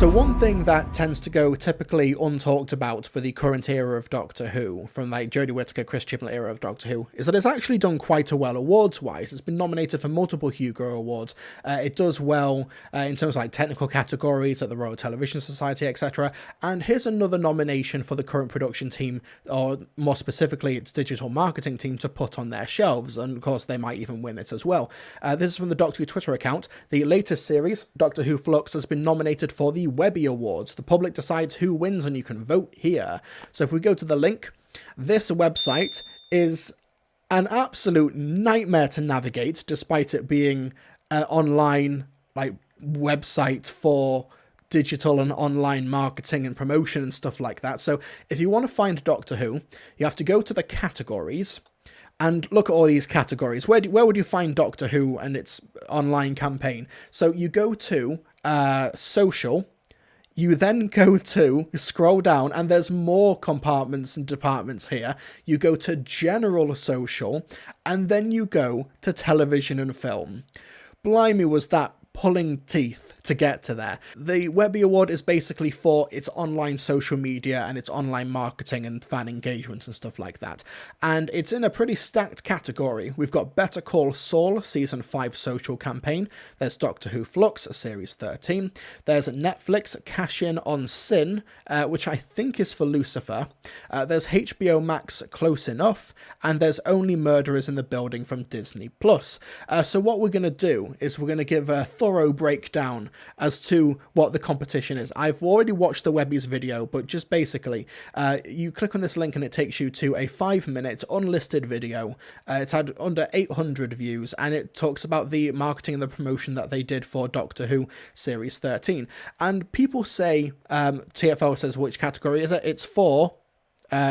So one thing that tends to go typically untalked about for the current era of Doctor Who, from like Jodie Whittaker, Chris Chibnall era of Doctor Who, is that it's actually done quite a well awards-wise. It's been nominated for multiple Hugo Awards. It does well in terms of like technical categories at the Royal Television Society, etc. And here's another nomination for the current production team, or more specifically its digital marketing team, to put on their shelves. And of course, they might even win it as well. This is from the Doctor Who Twitter account. The latest series, Doctor Who Flux, has been nominated for the Webby Awards. The public decides who wins and you can vote here. So if we go to the link, this website is an absolute nightmare to navigate, despite it being an online like website for digital and online marketing and promotion and stuff like that. So if you want to find Doctor Who, you have to go to the categories and look at all these categories. Where would you find Doctor Who and its online campaign? So you go to social. You then go to, scroll down, and there's more compartments and departments here. You go to general social, and then you go to television and film. Blimey, was that pulling teeth to get to there. The Webby Award is basically for its online social media and its online marketing and fan engagement and stuff like that. And it's in a pretty stacked category. We've got Better Call Saul, Season 5 social campaign. There's Doctor Who Flux, Series 13. There's Netflix Cash In on Sin, which I think is for Lucifer. There's HBO Max Close Enough. And there's Only Murderers in the Building from Disney+. So what we're going to do is we're going to give a thorough breakdown as to what the competition is. I've already watched the Webby's video, but just basically, you click on this link and it takes you to a 5-minute unlisted video. It's had under 800 views, and it talks about the marketing and the promotion that they did for Doctor Who Series 13. And people say, TFL says, which category is it? It's for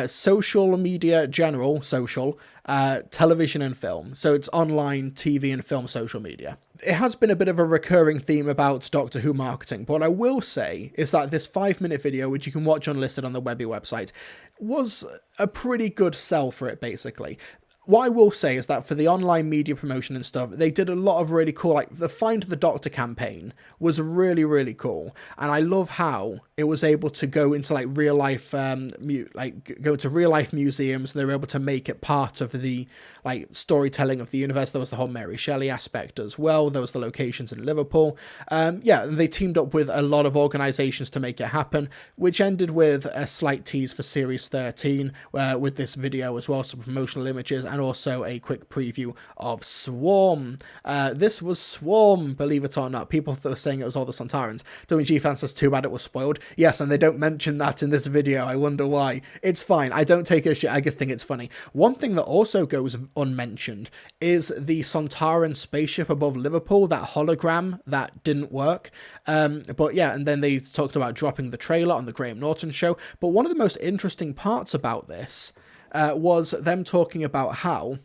social media, general, social, television and film. So it's online, TV and film social media. It has been a bit of a recurring theme about Doctor Who marketing, but what I will say is that this 5-minute video, which you can watch unlisted on the Webby website, was a pretty good sell for it, basically. What I will say is that for the online media promotion and stuff, they did a lot of really cool, like the Find the Doctor campaign was really, really cool. And I love how it was able to go into like real life, go to real life museums, and they were able to make it part of the like storytelling of the universe. There was the whole Mary Shelley aspect as well. There was the locations in Liverpool. And they teamed up with a lot of organisations to make it happen, which ended with a slight tease for Series 13 with this video as well, some promotional images, and also a quick preview of Swarm. This was Swarm, believe it or not. People were saying it was all the Sontarans. WG fan says, too bad it was spoiled. Yes, and they don't mention that in this video. I wonder why. It's fine. I don't take a shit. I just think it's funny. One thing that also goes unmentioned is the Sontaran spaceship above Liverpool, that hologram that didn't work. But yeah, and then they talked about dropping the trailer on the Graham Norton show. But one of the most interesting parts about this was them talking about how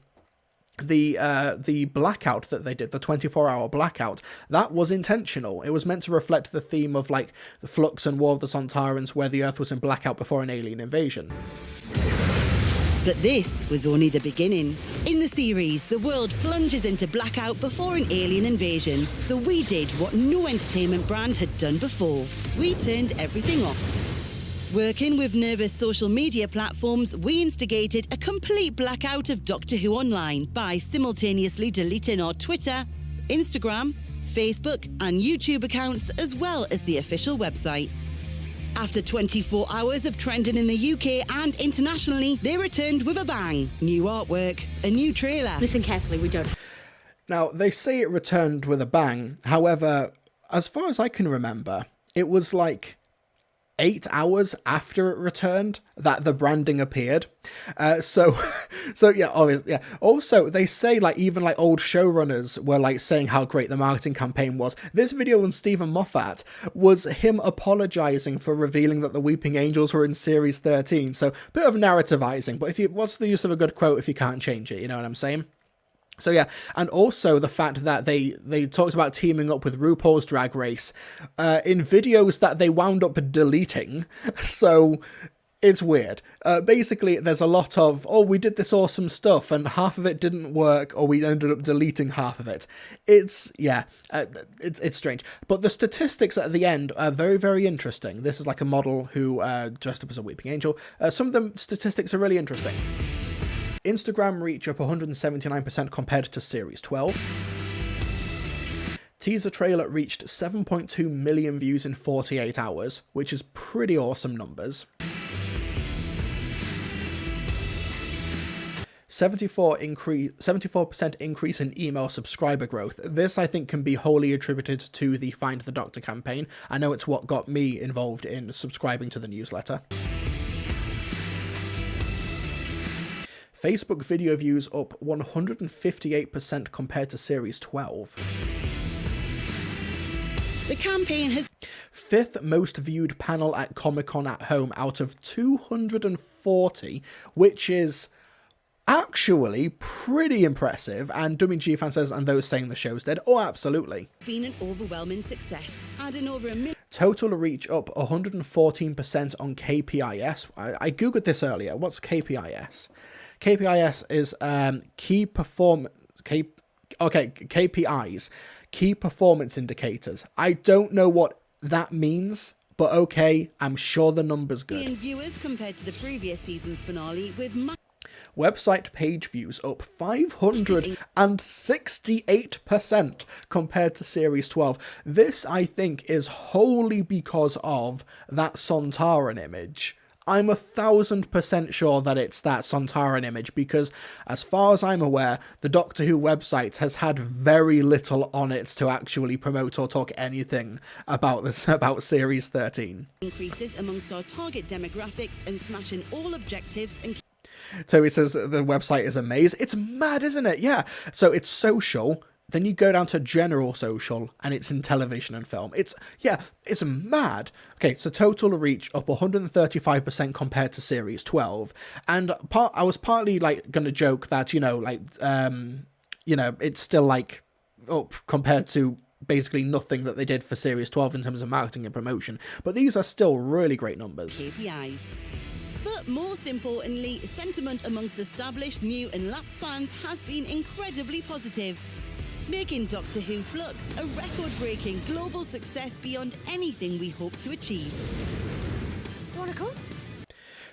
the blackout that they did, the 24-hour blackout, that was intentional. It was meant to reflect the theme of like the Flux and War of the Sontarans, where the Earth was in blackout before an alien invasion. But this was only the beginning. In the series, the world plunges into blackout before an alien invasion. So we did what no entertainment brand had done before. We turned everything off. Working with nervous social media platforms, we instigated a complete blackout of Doctor Who Online by simultaneously deleting our Twitter, Instagram, Facebook and YouTube accounts, as well as the official website. After 24 hours of trending in the UK and internationally, they returned with a bang. New artwork, a new trailer. Listen carefully, we don't... Now, they say it returned with a bang. However, as far as I can remember, it was like 8 hours after it returned that the branding appeared. So yeah, obviously, yeah. Also, they say like even like old showrunners were like saying how great the marketing campaign was. This video on Stephen Moffat was him apologizing for revealing that the Weeping Angels were in Series 13. So bit of narrativizing, but what's the use of a good quote if you can't change it? You know what I'm saying? So yeah, and also the fact that they talked about teaming up with RuPaul's Drag Race in videos that they wound up deleting. So It's weird. Basically, there's a lot of, oh, we did this awesome stuff, and half of it didn't work, or we ended up deleting half of it. It's strange. But the statistics at the end are very, very interesting. This is like a model who dressed up as a weeping angel. Some of the statistics are really interesting. Instagram reach up 179% compared to Series 12. Teaser trailer reached 7.2 million views in 48 hours, which is pretty awesome numbers. 74% increase in email subscriber growth. This, I think, can be wholly attributed to the Find the Doctor campaign. I know it's what got me involved in subscribing to the newsletter. Facebook video views up 158% compared to Series 12. The campaign has 5th most viewed panel at Comic-Con at Home out of 240, which is actually pretty impressive. And WG fan says, and those saying the show's dead. Oh, absolutely. been an overwhelming success, adding over 1 million. Total reach up 114% on KPIS. I googled this earlier. What's KPIS? KPIS is KPIs, key performance indicators. I don't know what that means, but okay, I'm sure the number's good. Viewers compared to the previous season's finale, with Website page views up 568% compared to Series 12. This, I think, is wholly because of that Sontaran image. I'm 1000% sure that it's that Sontaran image, because as far as I'm aware, the Doctor Who website has had very little on it to actually promote or talk anything about this, about Series 13. Increases amongst our target demographics and smashing all objectives and... Toby says the website is a maze. It's mad, isn't it? Yeah. So it's social. Then you go down to general social, and it's in television and film. It's mad. Okay, so total reach up 135% compared to Series 12. And I was partly like going to joke that, it's still like up compared to basically nothing that they did for Series 12 in terms of marketing and promotion. But these are still really great numbers. KPIs. But most importantly, sentiment amongst established, new and lapsed fans has been incredibly positive, making Doctor Who Flux a record-breaking global success beyond anything we hope to achieve. Wanna come?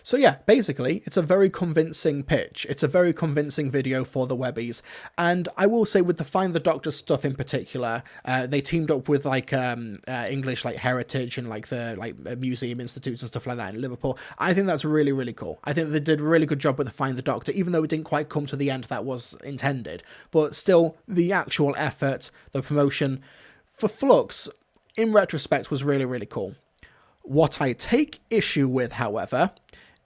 So yeah, basically, it's a very convincing pitch. It's a very convincing video for the Webbies. And I will say, with the Find the Doctor stuff in particular, they teamed up with English Heritage and the museum institutes and stuff like that in Liverpool. I think that's really, really cool. I think they did a really good job with the Find the Doctor, even though it didn't quite come to the end that was intended. But still, the actual effort, the promotion for Flux, in retrospect, was really, really cool. What I take issue with, however,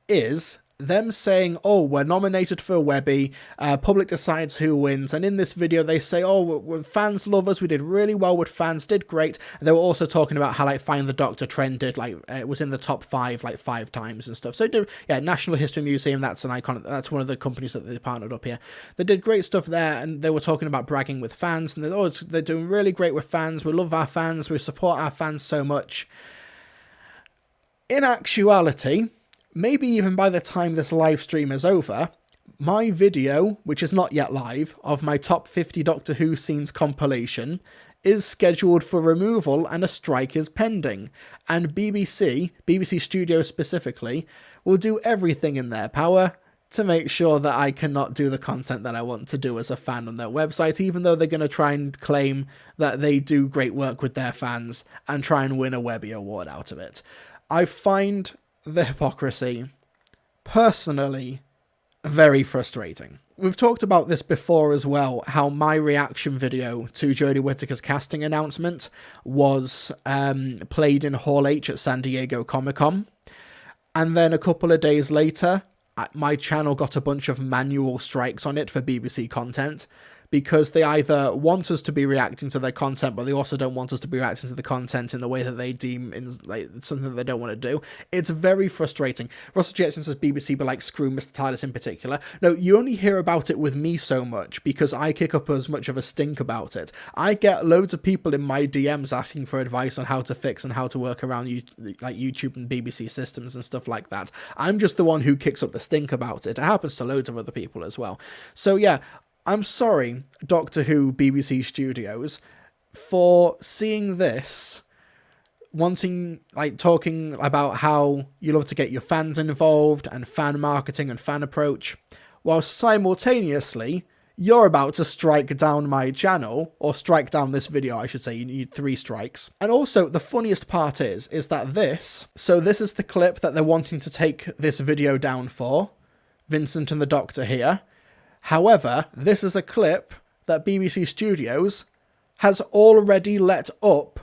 is them saying, oh, we're nominated for a Webby, public decides who wins, and in this video they say, oh, fans love us, we did really well with fans, did great. And they were also talking about how Find the Doctor trended, it was in the top 5 5 times and stuff. So National History Museum, that's an icon, that's one of the companies that they partnered up here. They did great stuff there, and they were talking about bragging with fans, and they're doing really great with fans, we love our fans, we support our fans so much. In actuality, maybe even by the time this live stream is over, my video, which is not yet live, of my top 50 Doctor Who scenes compilation is scheduled for removal and a strike is pending. And BBC Studios specifically, will do everything in their power to make sure that I cannot do the content that I want to do as a fan on their website, even though they're going to try and claim that they do great work with their fans and try and win a Webby Award out of it. I find the hypocrisy, personally, very frustrating. We've talked about this before as well, how my reaction video to Jodie Whittaker's casting announcement was played in Hall H at San Diego Comic-Con, and then a couple of days later, my channel got a bunch of manual strikes on it for BBC content, because they either want us to be reacting to their content, but they also don't want us to be reacting to the content in the way that they deem like something that they don't want to do. It's very frustrating. Russell Jackson says BBC, but like screw Mr. TARDIS in particular. No, you only hear about it with me so much because I kick up as much of a stink about it. I get loads of people in my DMs asking for advice on how to fix and how to work around YouTube and BBC systems and stuff like that. I'm just the one who kicks up the stink about it. It happens to loads of other people as well. So yeah, I'm sorry, Doctor Who BBC Studios, for seeing this, talking about how you love to get your fans involved and fan marketing and fan approach, while simultaneously you're about to strike down my channel, or strike down this video, I should say. You need 3 strikes. And also, the funniest part is that this is the clip that they're wanting to take this video down for, Vincent and the Doctor here. However, this is a clip that BBC Studios has already let up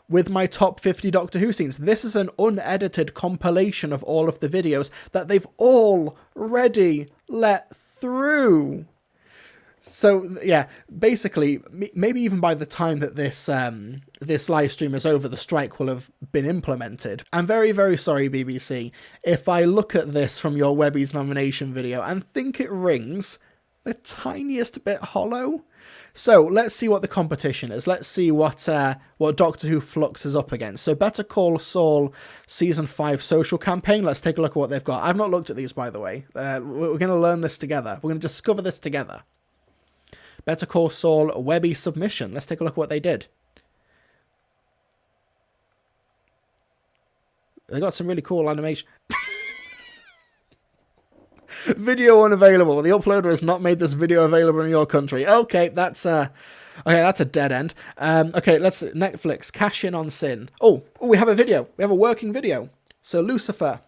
with my top 50 Doctor Who scenes. This is an unedited compilation of all of the videos that they've already let through. So, yeah, basically, maybe even by the time that this live stream is over, the strike will have been implemented. I'm very, very sorry, BBC, if I look at this from your Webby's nomination video and think it rings the tiniest bit hollow. So let's see what the competition is. Let's see what Doctor Who Flux is up against. So Better Call Saul Season 5 social campaign. Let's take a look at what they've got. I've not looked at these, by the way. We're going to learn this together. We're going to discover this together. Better Call Saul Webby submission. Let's take a look at what they did. They got some really cool animation. Video unavailable. The uploader has not made this video available in your country. Okay, that's a dead end. Okay, let's Netflix cash in on Sin. Oh, we have a video. We have a working video. So Lucifer,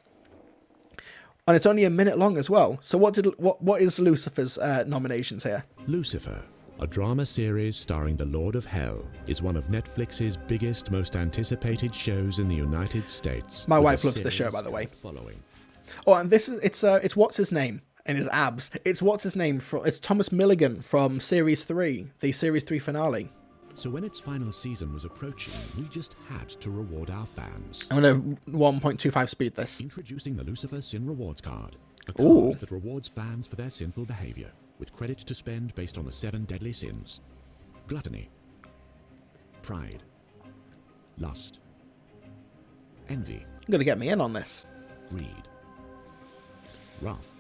and it's only a minute long as well. So what is Lucifer's nominations here? Lucifer, a drama series starring the Lord of Hell, is one of Netflix's biggest, most anticipated shows in the United States. My wife loves the show, by the way. Following. Oh, and this is it's what's his name in his abs. It's it's Thomas Milligan from Series 3, the Series 3 finale. So when its final season was approaching, we just had to reward our fans. I'm gonna 1.25 speed this. Introducing the Lucifer Sin Rewards Card, a Ooh. card that rewards fans for their sinful behavior, with credit to spend based on the 7 deadly sins: gluttony, pride, lust, envy. You're gonna get me in on this. Greed, wrath.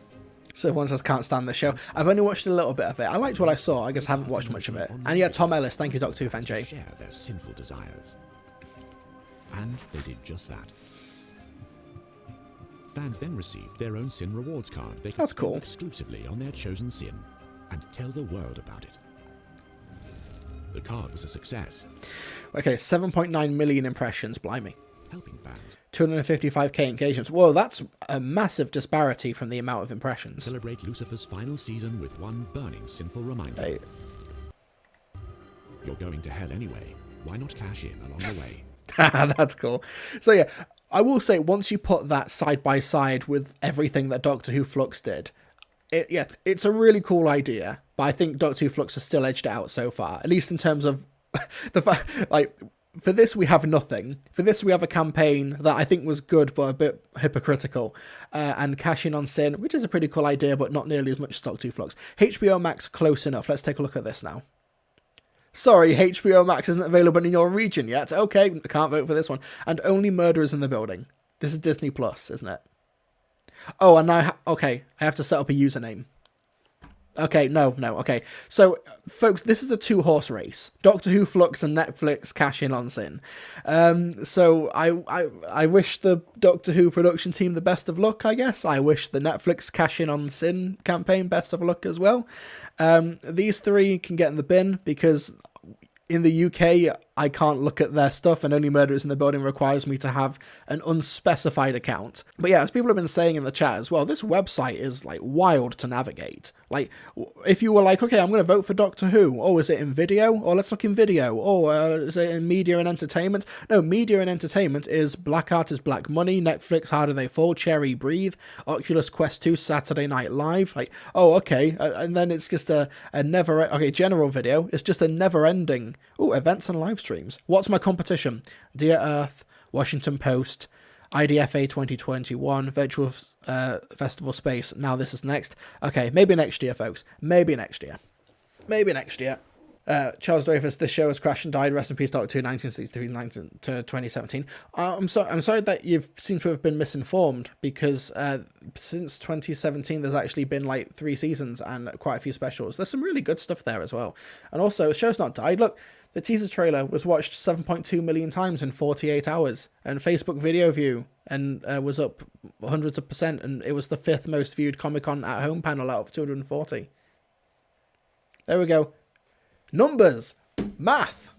So everyone says can't stand the show. I've only watched a little bit of it. I liked what I saw. I guess I haven't watched much of it. And yeah, Tom Ellis. Thank you, Doctor Who fan Jay. Share their sinful desires. And they did just that. Fans then received their own Sin Rewards Card. They could That's spend cool. exclusively on their chosen sin and tell the world about it. The card was a success, Okay, 7.9 million impressions. Blimey. helping fans 255k engagements. Whoa, that's a massive disparity from the amount of impressions. celebrate Lucifer's final season with one burning sinful reminder. Hey. You're going to hell anyway. Why not cash in along the way? That's cool. So yeah, I will say once you put that side by side with everything that Doctor Who Flux did, it's a really cool idea. But I think Doctor Who Flux has still edged it out so far, at least in terms of the fact, like, for this we have nothing. For this we have a campaign that I think was good but a bit hypocritical, and Cash In on Sin, which is a pretty cool idea but not nearly as much as Doctor Who Flux. HBO Max close enough. Let's take a look at this now. Sorry, HBO Max isn't available in your region yet. Okay, I can't vote for this one. And Only Murderers in the Building. This is Disney Plus, isn't it? Oh, and now, I have to set up a username. Okay, no, okay. So, folks, this is a 2-horse race. Doctor Who Flux and Netflix Cash In on Sin. So I wish the Doctor Who production team the best of luck, I guess. I wish the Netflix Cash In on Sin campaign best of luck as well. These 3 can get in the bin because in the UK, I can't look at their stuff, and Only Murderers in the Building requires me to have an unspecified account. But yeah, as people have been saying in the chat as well, this website is like wild to navigate. Like, if you were like, okay, I'm going to vote for Doctor Who. Oh, is it in video? Oh, let's look in video. Oh, is it in media and entertainment? No, media and entertainment is Black Art is Black Money, Netflix, How Do They Fall, Cherry Breathe, Oculus Quest 2, Saturday Night Live. Like, oh, okay. And then it's just a never... Okay, general video. It's just a never-ending... Oh, events and live streams. What's my competition? Dear Earth, Washington Post, IDFA 2021, Virtual Festival Space. Now this is next. Okay, maybe next year, folks. Maybe next year. Maybe next year. Charles Dreyfus, this show has crashed and died. Rest in peace, Doctor Who, 1963 to 2017. I'm sorry that you've seemed to have been misinformed, because since 2017 there's actually been like 3 seasons and quite a few specials. There's some really good stuff there as well. And also, the show's not died. Look, the teaser trailer was watched 7.2 million times in 48 hours, and Facebook video view and was up hundreds of %, and it was the 5th most viewed Comic-Con at home panel out of 240. There we go. Numbers. Math.